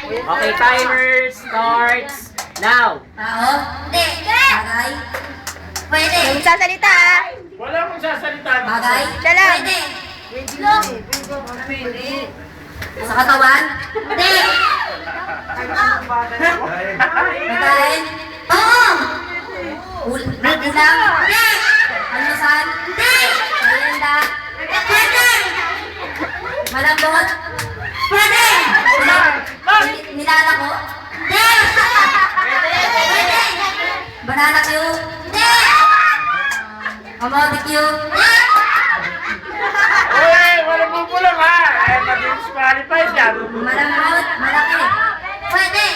Okay, timer starts now. Tao? Hindi. Bagay? Pwede. Yung sasalita ah. Wala akong sasalita. Bagay? Siya lang. Pwede. Sa katawan? Hindi. Pagkain? Oo. Ulam? Hindi. Almusal? Hindi. Merienda? Pwede. Malambot? Pwede. Nilalako? Hindi. Pwede. Banana cue? Hindi. Kamote cue? Hindi. Uy, walang bubulong ha. Eh, mag-disqualify yan. Malambot? Malaki? Pwede.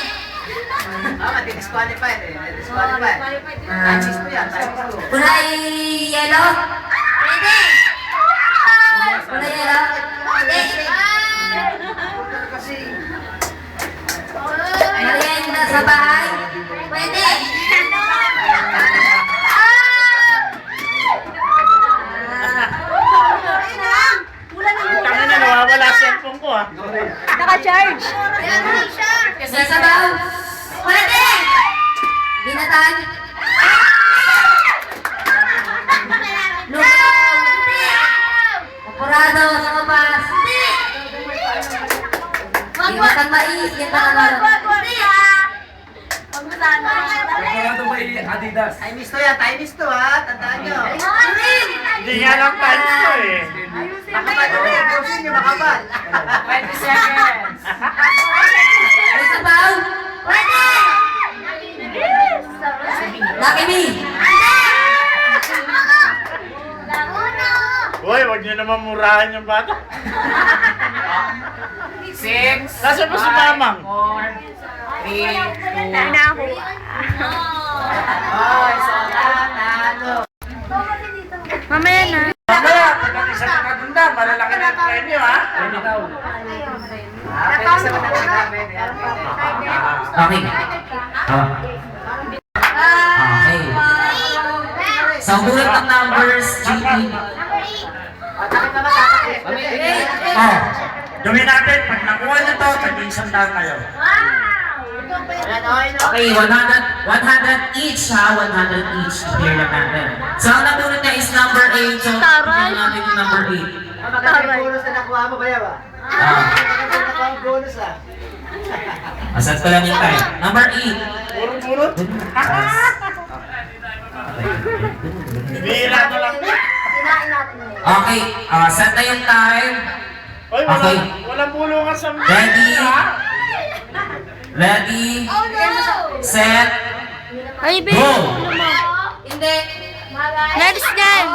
Disqualified eh. Disqualified. Taxis to yan. Taxis to. Kulay yellow? Pwede. Kulay yellow? Pwede. Merienda sa bahay? Pwede. Tangin na, nawawala cellphone ko ha. Naka-charge. Sa sabaw? Pwede. Binatang? Lugaw? Oporado sa kapas? Binatang mais? Ginatang ano? Sigurado ba Adidas? Time is to yan. Time is to ha. Tandaan nyo. Hindi nga lang times to eh. Makapal ko yung pusin nyo. Makapal. 20 seconds. Sa sabaw? Pwede. Lucky Me? Uy, wag nyo naman murahan yung bata. 6. Nasaan ba si Mamang? 4, 3, 2. Na ako. Oh, so nanalo. Mamaya na. Mamaya, pag isa na nagunda, malalaki na yung premyo ha. Pwede sa mga namin. Okay. Okay. Sa bulat ng numbers, GE. Oh, gawin natin. Pag nakuha nyo to, mag-isang daan kayo. Okay, 100 each ha, 100 each. Clear lang natin. So, ang nabunod na is number 8. So, tignan natin yung number 8. Magandang bonus na nakuha mo ba yan ba? Magandang nakuha mo bonus ah. Asat ko lang yung time. Number 8. Puro-puro. Bihira na lang. Okay, set na yung time. Uy, Okay. walang bulungan sa mga Ready? ha. Ready, set, Ay, babe. go! Hindi. Next yan.